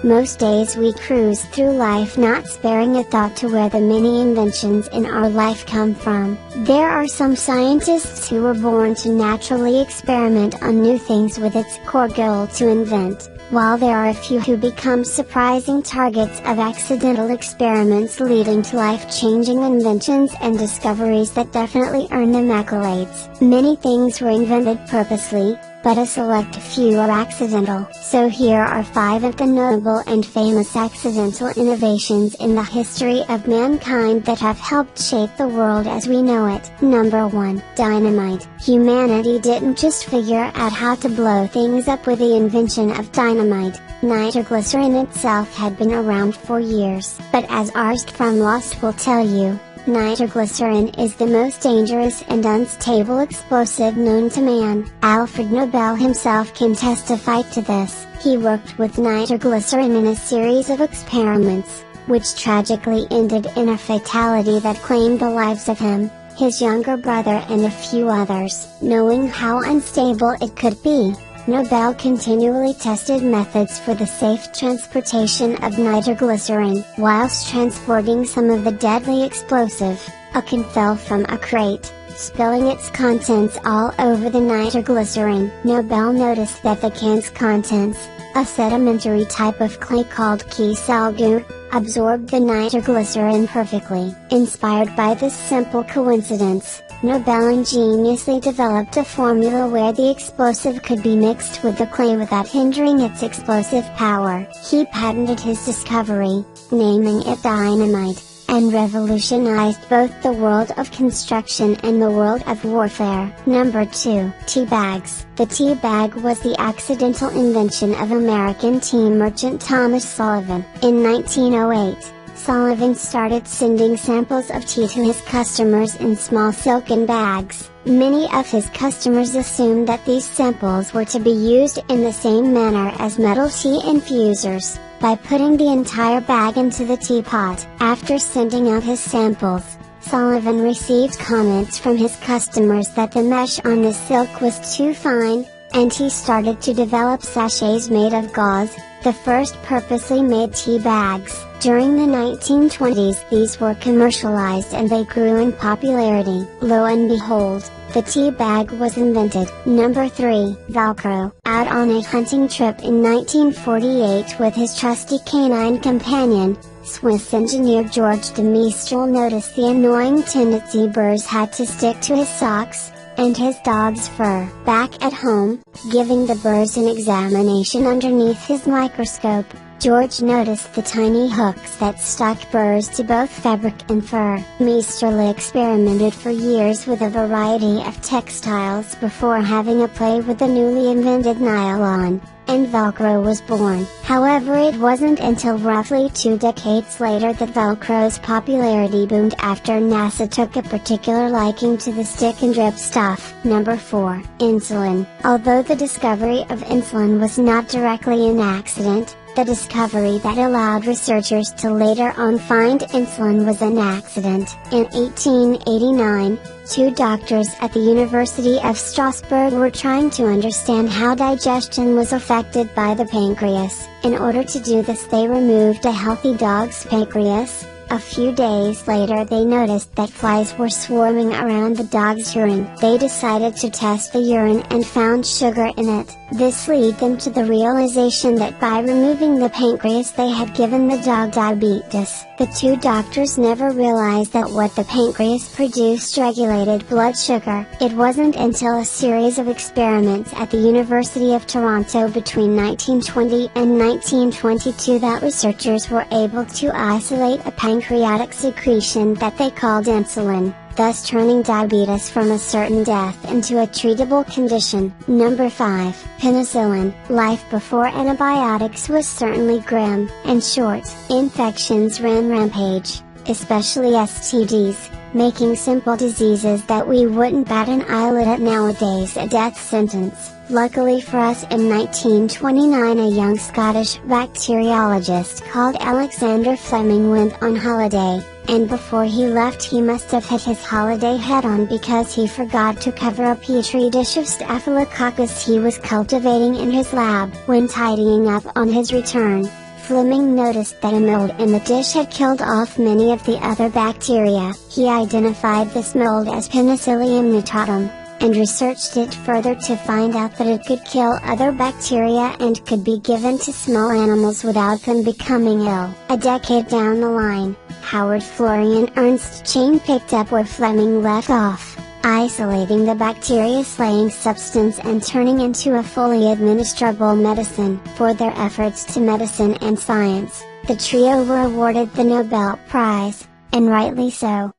Most days we cruise through life not sparing a thought to where the many inventions in our life come from. There are some scientists who were born to naturally experiment on new things with its core goal to invent, while there are a few who become surprising targets of accidental experiments leading to life-changing inventions and discoveries that definitely earn them accolades. Many things were invented purposely, but a select few are accidental. So here are 5 of the notable and famous accidental innovations in the history of mankind that have helped shape the world as we know it. Number 1. Dynamite. Humanity didn't just figure out how to blow things up with the invention of dynamite. Nitroglycerin itself had been around for years. But as Arst from Lost will tell you, nitroglycerin is the most dangerous and unstable explosive known to man. Alfred Nobel himself can testify to this. He worked with nitroglycerin in a series of experiments, which tragically ended in a fatality that claimed the lives of him, his younger brother and a few others. Knowing how unstable it could be, Nobel continually tested methods for the safe transportation of nitroglycerin. Whilst transporting some of the deadly explosive, a can fell from a crate, spilling its contents all over the nitroglycerin. Nobel noticed that the can's contents, a sedimentary type of clay called kieselguhr, absorbed the nitroglycerin perfectly. Inspired by this simple coincidence, Nobel ingeniously developed a formula where the explosive could be mixed with the clay without hindering its explosive power. He patented his discovery, naming it dynamite, and revolutionized both the world of construction and the world of warfare. Number 2. Tea bags. The tea bag was the accidental invention of American tea merchant Thomas Sullivan. In 1908, Sullivan started sending samples of tea to his customers in small silken bags. Many of his customers assumed that these samples were to be used in the same manner as metal tea infusers, by putting the entire bag into the teapot. After sending out his samples, Sullivan received comments from his customers that the mesh on the silk was too fine, and he started to develop sachets made of gauze, the first purposely made tea bags. During the 1920s these were commercialized and they grew in popularity. Lo and behold, the tea bag was invented. Number 3. Velcro. Out on a hunting trip in 1948 with his trusty canine companion, Swiss engineer George de Mestral noticed the annoying tendency burrs had to stick to his socks, and his dog's fur. Back at home, giving the burrs an examination underneath his microscope, George noticed the tiny hooks that stuck burrs to both fabric and fur. Mestral experimented for years with a variety of textiles before having a play with the newly invented nylon, and Velcro was born. However, it wasn't until roughly 2 decades later that Velcro's popularity boomed after NASA took a particular liking to the stick and drip stuff. Number 4. Insulin. Although the discovery of insulin was not directly an accident, the discovery that allowed researchers to later on find insulin was an accident. In 1889, 2 doctors at the University of Strasbourg were trying to understand how digestion was affected by the pancreas. In order to do this, they removed a healthy dog's pancreas. A few days later they noticed that flies were swarming around the dog's urine. They decided to test the urine and found sugar in it. This led them to the realization that by removing the pancreas they had given the dog diabetes. The 2 doctors never realized that what the pancreas produced regulated blood sugar. It wasn't until a series of experiments at the University of Toronto between 1920 and 1922 that researchers were able to isolate a pancreatic secretion that they called insulin, thus turning diabetes from a certain death into a treatable condition. Number 5. Penicillin. Life before antibiotics was certainly grim and short. Infections ran rampage, especially STDs, making simple diseases that we wouldn't bat an eyelid at nowadays a death sentence. Luckily for us, in 1929 a young Scottish bacteriologist called Alexander Fleming went on holiday, and before he left he must have hit his holiday head on because he forgot to cover a petri dish of Staphylococcus he was cultivating in his lab. When tidying up on his return, Fleming noticed that a mold in the dish had killed off many of the other bacteria. He identified this mold as Penicillium Notatum, and researched it further to find out that it could kill other bacteria and could be given to small animals without them becoming ill. A decade down the line, Howard Florey and Ernst Chain picked up where Fleming left off, isolating the bacteria-slaying substance and turning into a fully administrable medicine. For their efforts to medicine and science, the trio were awarded the Nobel Prize, and rightly so.